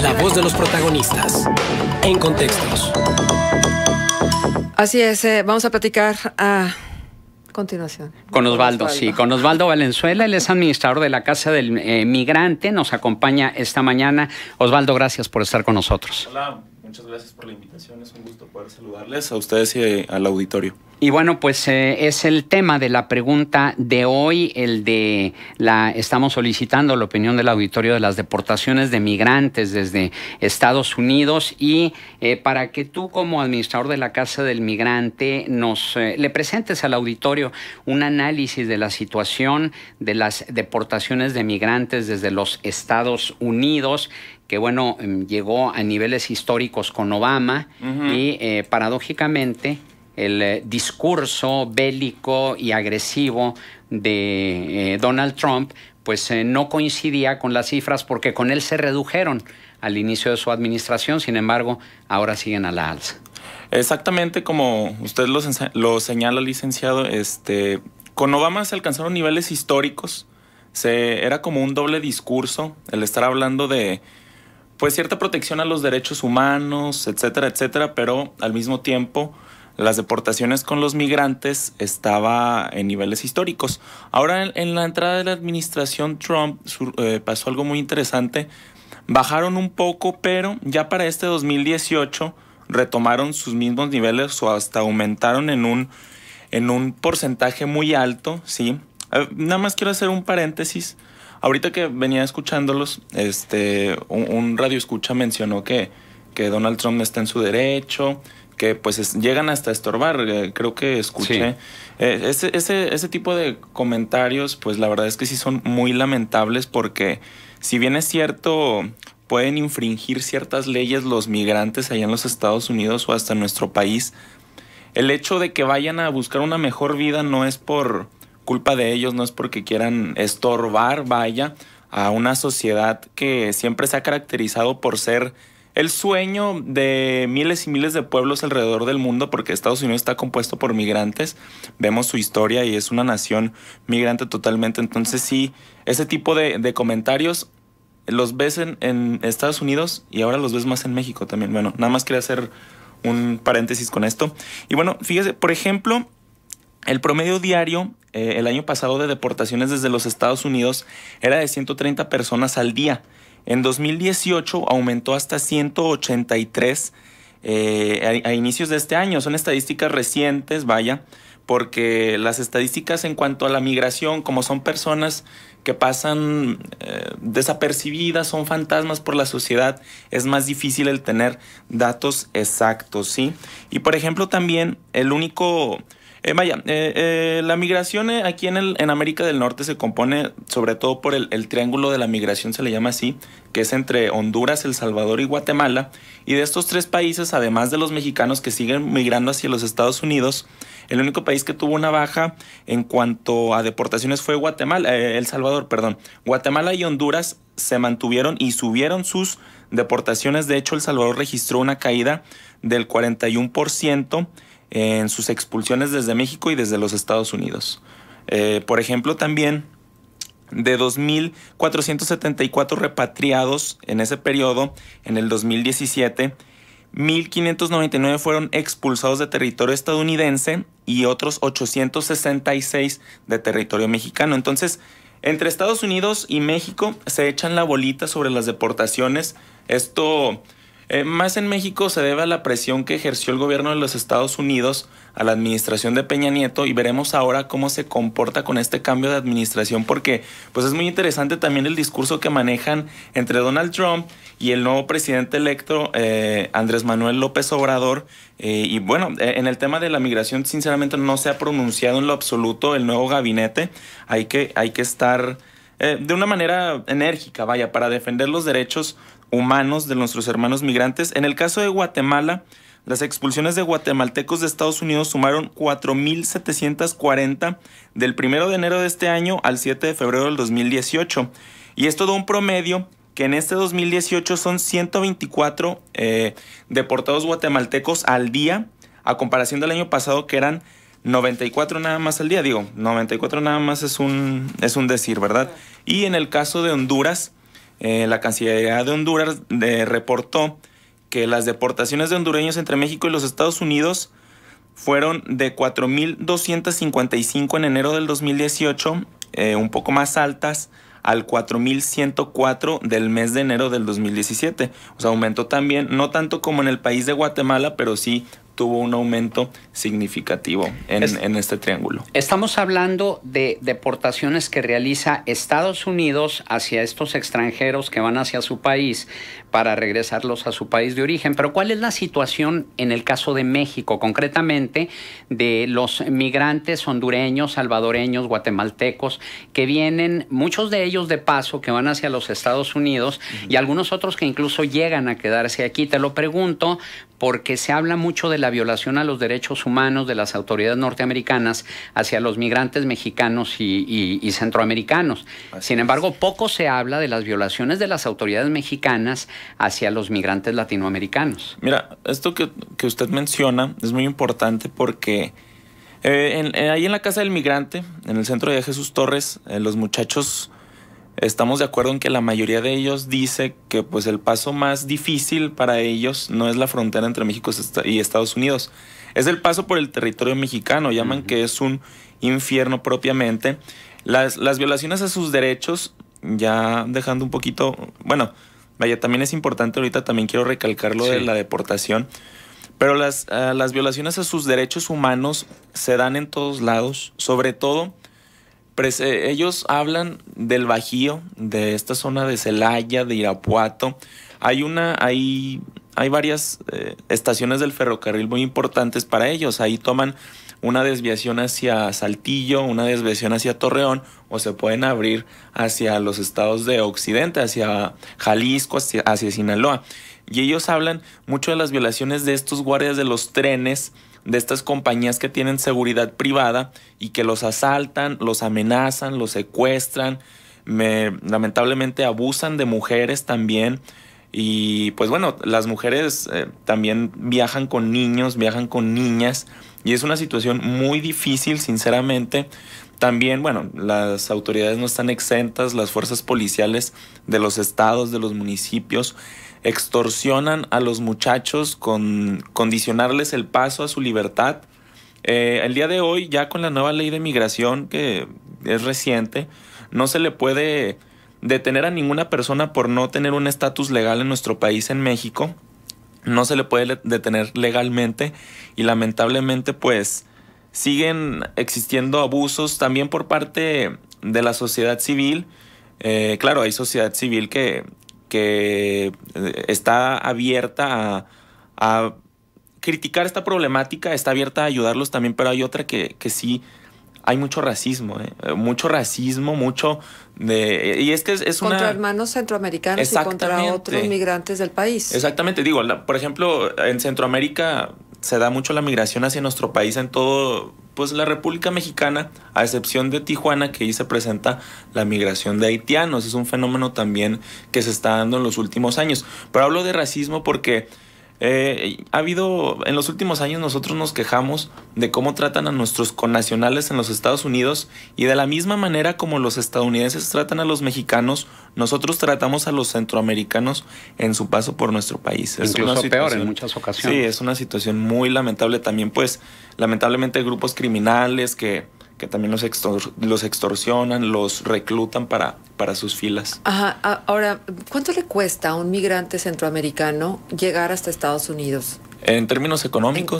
La voz de los protagonistas. En Contextos. Así es, vamos a platicar a continuación. Con Osvaldo, sí, con Osvaldo Valenzuela, él es administrador de la Casa del Migrante, nos acompaña esta mañana. Osvaldo, gracias por estar con nosotros. Hola, muchas gracias por la invitación, es un gusto poder saludarles a ustedes y al auditorio. Y bueno, pues es el tema de la pregunta de hoy, estamos solicitando la opinión del auditorio de las deportaciones de migrantes desde Estados Unidos y para que tú como administrador de la Casa del Migrante le presentes al auditorio un análisis de la situación de las deportaciones de migrantes desde los Estados Unidos, que bueno, llegó a niveles históricos con Obama y paradójicamente el discurso bélico y agresivo de Donald Trump pues no coincidía con las cifras porque con él se redujeron al inicio de su administración, sin embargo, ahora siguen a la alza. Exactamente como usted lo señala, licenciado, con Obama se alcanzaron niveles históricos, era como un doble discurso, el estar hablando de pues cierta protección a los derechos humanos, etcétera, etcétera, pero al mismo tiempo las deportaciones con los migrantes estaba en niveles históricos. Ahora en la entrada de la administración Trump pasó algo muy interesante. Bajaron un poco, pero ya para este 2018 retomaron sus mismos niveles o hasta aumentaron en un porcentaje muy alto, ¿sí? Nada más quiero hacer un paréntesis. Ahorita que venía escuchándolos, un radioescucha mencionó que Donald Trump está en su derecho, que pues llegan hasta estorbar, creo que escuché. Sí. Ese tipo de comentarios, pues la verdad es que sí son muy lamentables porque si bien es cierto, pueden infringir ciertas leyes los migrantes allá en los Estados Unidos o hasta en nuestro país, el hecho de que vayan a buscar una mejor vida no es por culpa de ellos, no es porque quieran estorbar, vaya, a una sociedad que siempre se ha caracterizado por ser el sueño de miles y miles de pueblos alrededor del mundo, porque Estados Unidos está compuesto por migrantes. Vemos su historia y es una nación migrante totalmente. Entonces sí, ese tipo de comentarios los ves en Estados Unidos y ahora los ves más en México también. Bueno, nada más quería hacer un paréntesis con esto. Y bueno, fíjese, por ejemplo, el promedio diario el año pasado de deportaciones desde los Estados Unidos era de 130 personas al día. En 2018 aumentó hasta 183 a inicios de este año. Son estadísticas recientes, vaya, porque las estadísticas en cuanto a la migración, como son personas que pasan desapercibidas, son fantasmas por la sociedad, es más difícil el tener datos exactos, ¿sí? Y por ejemplo también el único... la migración aquí en América del Norte se compone sobre todo por el triángulo de la migración, se le llama así, que es entre Honduras, El Salvador y Guatemala. Y de estos tres países, además de los mexicanos que siguen migrando hacia los Estados Unidos, el único país que tuvo una baja en cuanto a deportaciones fue El Salvador, perdón. Guatemala y Honduras se mantuvieron y subieron sus deportaciones. De hecho, El Salvador registró una caída del 41% en sus expulsiones desde México y desde los Estados Unidos. Por ejemplo, también de 2.474 repatriados en ese periodo, en el 2017, 1.599 fueron expulsados de territorio estadounidense y otros 866 de territorio mexicano. Entonces, entre Estados Unidos y México se echan la bolita sobre las deportaciones. Esto... más en México se debe a la presión que ejerció el gobierno de los Estados Unidos a la administración de Peña Nieto, y veremos ahora cómo se comporta con este cambio de administración, porque pues es muy interesante también el discurso que manejan entre Donald Trump y el nuevo presidente electo Andrés Manuel López Obrador. Y bueno, en el tema de la migración sinceramente no se ha pronunciado en lo absoluto el nuevo gabinete. Hay que estar de una manera enérgica, vaya, para defender los derechos humanos de nuestros hermanos migrantes. En el caso de Guatemala, las expulsiones de guatemaltecos de Estados Unidos sumaron 4.740 del 1 de enero de este año al 7 de febrero del 2018. Y esto da un promedio que en este 2018 son 124 deportados guatemaltecos al día, a comparación del año pasado que eran 94 nada más al día. Digo, 94 nada más es un decir, ¿verdad? Y en el caso de Honduras, la Cancillería de Honduras reportó que las deportaciones de hondureños entre México y los Estados Unidos fueron de 4,255 en enero del 2018, un poco más altas, al 4,104 del mes de enero del 2017. O sea, aumentó también, no tanto como en el país de Guatemala, pero sí tuvo un aumento significativo en este triángulo. Estamos hablando de deportaciones que realiza Estados Unidos hacia estos extranjeros que van hacia su país para regresarlos a su país de origen. Pero ¿cuál es la situación en el caso de México, concretamente de los migrantes hondureños, salvadoreños, guatemaltecos, que vienen, muchos de ellos de paso, que van hacia los Estados Unidos y algunos otros que incluso llegan a quedarse aquí? Te lo pregunto porque se habla mucho de la violación a los derechos humanos de las autoridades norteamericanas hacia los migrantes mexicanos y centroamericanos. Sin embargo, poco se habla de las violaciones de las autoridades mexicanas hacia los migrantes latinoamericanos. Mira, esto que usted menciona es muy importante porque ahí en la Casa del Migrante, en el centro de Jesús Torres, los muchachos estamos de acuerdo en que la mayoría de ellos dice que pues el paso más difícil para ellos no es la frontera entre México y Estados Unidos, es el paso por el territorio mexicano. Llaman que es un infierno propiamente. Las violaciones a sus derechos, ya dejando un poquito, bueno, vaya, también es importante, ahorita también quiero recalcar lo de la deportación, pero las violaciones a sus derechos humanos se dan en todos lados, sobre todo ellos hablan del Bajío, de esta zona de Celaya, de Irapuato. Hay varias estaciones del ferrocarril muy importantes para ellos. Ahí toman una desviación hacia Saltillo, una desviación hacia Torreón, o se pueden abrir hacia los estados de Occidente, hacia Jalisco, hacia Sinaloa. Y ellos hablan mucho de las violaciones de estos guardias de los trenes, de estas compañías que tienen seguridad privada y que los asaltan, los amenazan, los secuestran, lamentablemente abusan de mujeres también. Y pues bueno, las mujeres también viajan con niños, viajan con niñas, y es una situación muy difícil, sinceramente. También, bueno, las autoridades no están exentas, las fuerzas policiales de los estados, de los municipios, extorsionan a los muchachos con condicionarles el paso a su libertad. El día de hoy, ya con la nueva ley de migración, que es reciente, no se le puede detener a ninguna persona por no tener un estatus legal en nuestro país, en México. No se le puede detener legalmente, y lamentablemente pues siguen existiendo abusos también por parte de la sociedad civil. Claro, hay sociedad civil que está abierta a criticar esta problemática, está abierta a ayudarlos también, pero hay otra que sí hay mucho racismo, y es que es contra hermanos centroamericanos y contra otros migrantes del país. Exactamente, digo, por ejemplo, en Centroamérica se da mucho la migración hacia nuestro país en todo, pues la República Mexicana, a excepción de Tijuana, que ahí se presenta la migración de haitianos. Es un fenómeno también que se está dando en los últimos años. Pero hablo de racismo porque ha habido, en los últimos años nosotros nos quejamos de cómo tratan a nuestros connacionales en los Estados Unidos, y de la misma manera como los estadounidenses tratan a los mexicanos, nosotros tratamos a los centroamericanos en su paso por nuestro país. Incluso peor en muchas ocasiones. Sí, es una situación muy lamentable también, pues lamentablemente hay grupos criminales que también los extorsionan, los reclutan para sus filas. Ajá. Ahora, ¿cuánto le cuesta a un migrante centroamericano llegar hasta Estados Unidos? En términos económicos,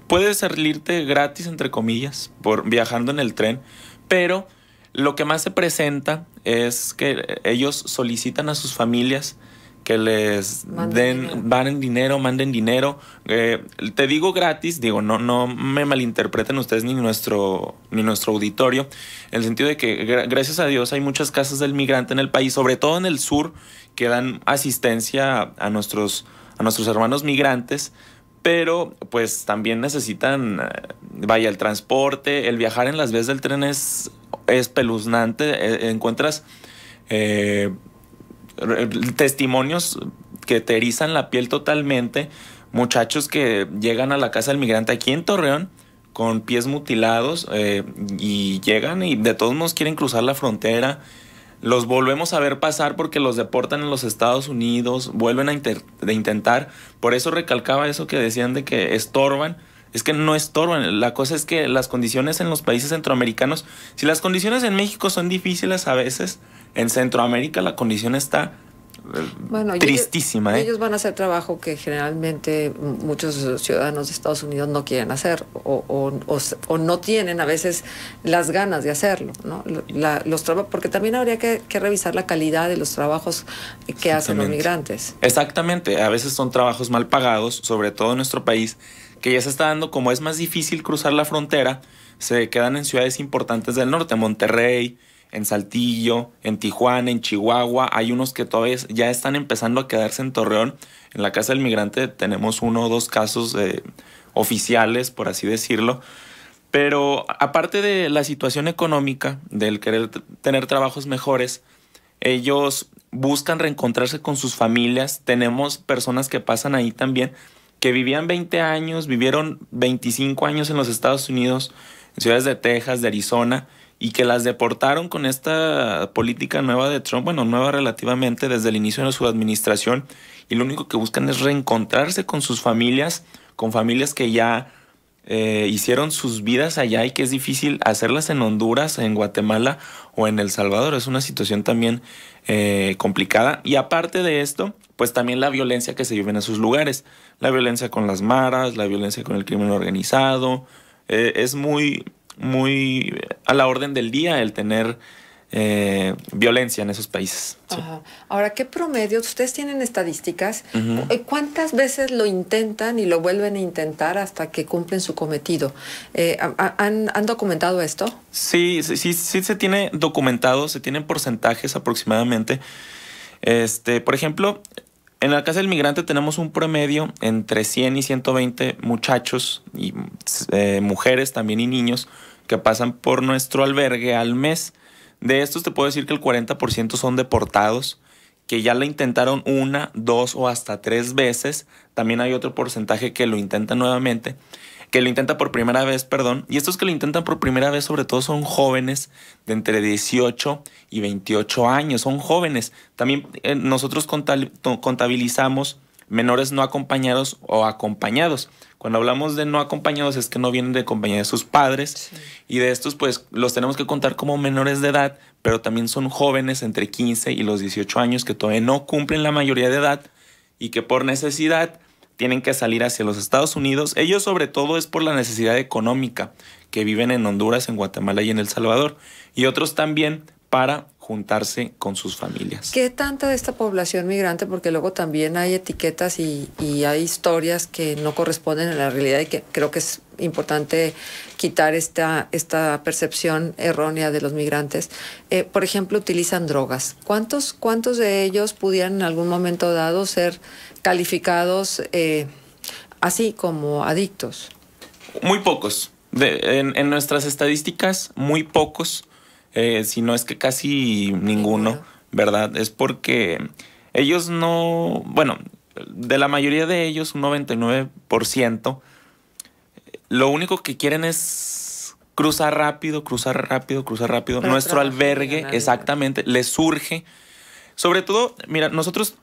puede salirte gratis, entre comillas, por viajando en el tren, pero lo que más se presenta es que ellos solicitan a sus familias que les manden dinero. Te digo gratis, no me malinterpreten ustedes ni nuestro auditorio, en el sentido de que gracias a Dios hay muchas casas del migrante en el país, sobre todo en el sur, que dan asistencia a nuestros hermanos migrantes, pero pues también necesitan, el transporte, el viajar en las vías del tren es espeluznante. Encuentras testimonios que te erizan la piel totalmente. Muchachos que llegan a la casa del migrante aquí en Torreón con pies mutilados y llegan y de todos modos quieren cruzar la frontera. los volvemos a ver pasar porque los deportan en los Estados Unidos, vuelven a intentar. Por eso recalcaba eso que decían de que estorban. Es que no estorban. La cosa es que las condiciones en los países centroamericanos, si las condiciones en México son difíciles a veces, en Centroamérica la condición está tristísima. Ellos van a hacer trabajo que generalmente muchos ciudadanos de Estados Unidos no quieren hacer o no tienen a veces las ganas de hacerlo, ¿no? Porque también habría que revisar la calidad de los trabajos que hacen los migrantes. Exactamente. A veces son trabajos mal pagados, sobre todo en nuestro país, que ya se está dando, como es más difícil cruzar la frontera, se quedan en ciudades importantes del norte, Monterrey, en Saltillo, en Tijuana, en Chihuahua. Hay unos que todavía ya están empezando a quedarse en Torreón. En la Casa del Migrante tenemos 1 o 2 casos oficiales, por así decirlo. Pero aparte de la situación económica, del querer tener trabajos mejores, ellos buscan reencontrarse con sus familias. Tenemos personas que pasan ahí también, que vivían 20 años, vivieron 25 años en los Estados Unidos, en ciudades de Texas, de Arizona, y que las deportaron con esta política nueva de Trump, bueno, nueva relativamente desde el inicio de su administración, y lo único que buscan es reencontrarse con sus familias, con familias que ya hicieron sus vidas allá y que es difícil hacerlas en Honduras, en Guatemala o en El Salvador. Es una situación también complicada. Y aparte de esto, pues también la violencia que se vive en esos lugares, la violencia con las maras, la violencia con el crimen organizado, es muy a la orden del día el tener violencia en esos países. Sí. Ajá. Ahora, ¿qué promedio? Ustedes tienen estadísticas. ¿Cuántas veces lo intentan y lo vuelven a intentar hasta que cumplen su cometido? ¿Han documentado esto? Sí se tiene documentado, se tienen porcentajes aproximadamente. Por ejemplo, en la Casa del Migrante tenemos un promedio entre 100 y 120 muchachos y mujeres también y niños que pasan por nuestro albergue al mes. De estos te puedo decir que el 40% son deportados, que ya lo intentaron 1, 2 o hasta 3 veces. También hay otro porcentaje que lo intenta nuevamente, que lo intenta por primera vez, perdón. Y estos que lo intentan por primera vez sobre todo son jóvenes de entre 18 y 28 años. Son jóvenes. También nosotros contabilizamos menores no acompañados o acompañados. Cuando hablamos de no acompañados es que no vienen de compañía de sus padres. Sí. Y de estos pues los tenemos que contar como menores de edad, pero también son jóvenes entre 15 y los 18 años que todavía no cumplen la mayoría de edad y que por necesidad tienen que salir hacia los Estados Unidos. Ellos sobre todo es por la necesidad económica, que viven en Honduras, en Guatemala y en El Salvador. Y otros también para juntarse con sus familias. ¿Qué tanta de esta población migrante? Porque luego también hay etiquetas y hay historias que no corresponden a la realidad y que creo que es importante quitar esta percepción errónea de los migrantes. Por ejemplo, utilizan drogas. ¿Cuántos de ellos pudieran en algún momento dado ser calificados así como adictos? Muy pocos. En nuestras estadísticas, muy pocos. Si no es que casi ninguno, ¿verdad? Es porque ellos no... Bueno, de la mayoría de ellos, un 99%, lo único que quieren es cruzar rápido. Nuestro albergue, exactamente, les surge. Sobre todo, mira, nosotros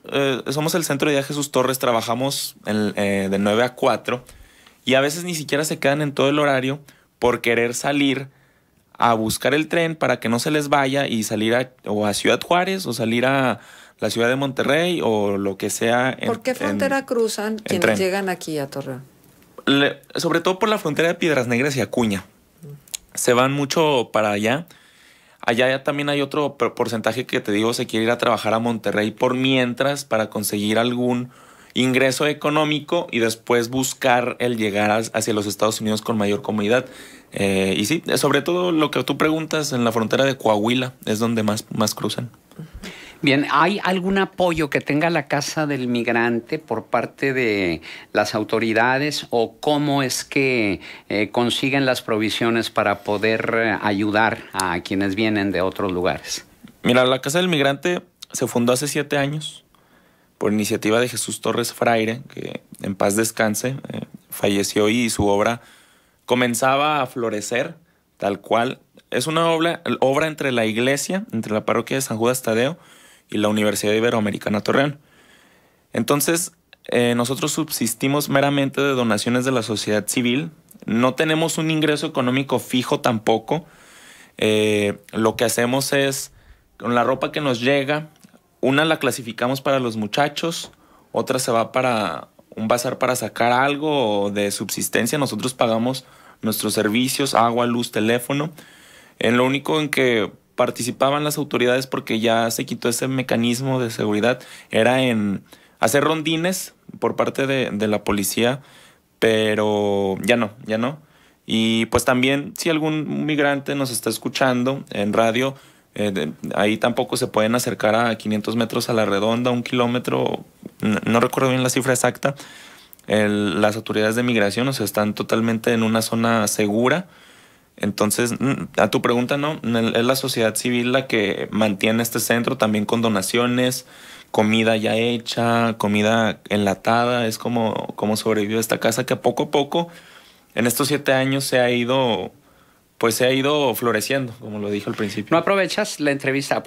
somos el Centro de Día Jesús Torres, trabajamos de 9 a 4 y a veces ni siquiera se quedan en todo el horario por querer salir a buscar el tren para que no se les vaya y salir a Ciudad Juárez o salir a la ciudad de Monterrey o lo que sea. ¿Por qué frontera cruzan quienes llegan aquí a Torreón? Sobre todo por la frontera de Piedras Negras y Acuña. Se van mucho para allá. Allá también hay otro porcentaje que te digo, se quiere ir a trabajar a Monterrey por mientras para conseguir algún ingreso económico y después buscar el llegar hacia los Estados Unidos con mayor comodidad. Y sí, sobre todo lo que tú preguntas, en la frontera de Coahuila es donde más cruzan. Bien, ¿hay algún apoyo que tenga la Casa del Migrante por parte de las autoridades o cómo es que consiguen las provisiones para poder ayudar a quienes vienen de otros lugares? Mira, la Casa del Migrante se fundó hace 7 años por iniciativa de Jesús Torres Fraire, que en paz descanse, falleció y su obra comenzaba a florecer, tal cual. es una obra entre la iglesia, entre la parroquia de San Judas Tadeo y la Universidad Iberoamericana Torreón. Entonces, nosotros subsistimos meramente de donaciones de la sociedad civil. No tenemos un ingreso económico fijo tampoco. Lo que hacemos es, con la ropa que nos llega, una la clasificamos para los muchachos, otra se va para un bazar para sacar algo de subsistencia. Nosotros pagamos nuestros servicios, agua, luz, teléfono. En lo único en que participaban las autoridades, porque ya se quitó ese mecanismo de seguridad, era en hacer rondines por parte de la policía, pero ya no. Y pues también, si algún migrante nos está escuchando en radio, ahí tampoco se pueden acercar a 500 metros a la redonda, 1 kilómetro, no recuerdo bien la cifra exacta. Las autoridades de migración, o sea, están totalmente en una zona segura. Entonces, a tu pregunta, no, es la sociedad civil la que mantiene este centro, también con donaciones, comida ya hecha, comida enlatada. Es como sobrevivió esta casa, que poco a poco, en estos 7 años, se ha ido floreciendo, como lo dije al principio. ¿No aprovechas la entrevista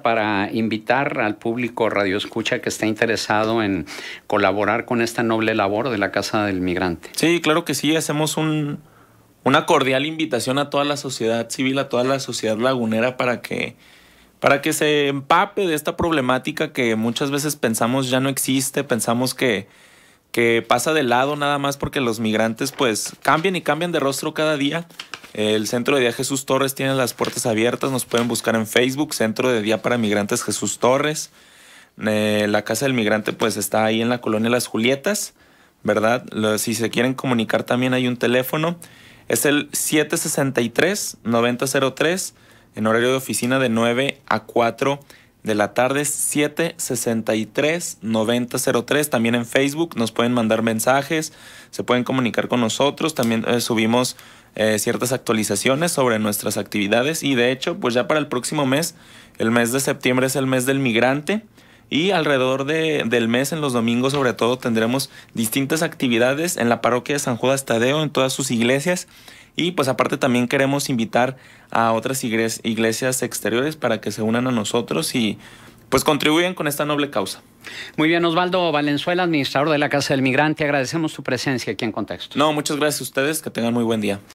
para invitar al público radioescucha que esté interesado en colaborar con esta noble labor de la Casa del Migrante? Sí, claro que sí. Hacemos una cordial invitación a toda la sociedad civil, a toda la sociedad lagunera, para que se empape de esta problemática que muchas veces pensamos ya no existe, pensamos que pasa de lado nada más porque los migrantes pues cambian de rostro cada día. El Centro de Día Jesús Torres tiene las puertas abiertas. Nos pueden buscar en Facebook, Centro de Día para Migrantes Jesús Torres. La Casa del Migrante pues está ahí en la colonia Las Julietas, ¿verdad? Si se quieren comunicar, también hay un teléfono. Es el 763-9003, en horario de oficina de 9 a 4 de la tarde, 763-9003. También en Facebook nos pueden mandar mensajes, se pueden comunicar con nosotros. También subimos ciertas actualizaciones sobre nuestras actividades, y de hecho, pues ya para el próximo mes, el mes de septiembre es el mes del migrante, y alrededor del mes, en los domingos sobre todo, tendremos distintas actividades en la parroquia de San Judas Tadeo, en todas sus iglesias. Y pues aparte también queremos invitar a otras iglesias exteriores para que se unan a nosotros y pues contribuyan con esta noble causa. Muy bien, Osvaldo Valenzuela, administrador de la Casa del Migrante, agradecemos tu presencia aquí en Contexto. No, muchas gracias a ustedes, que tengan muy buen día.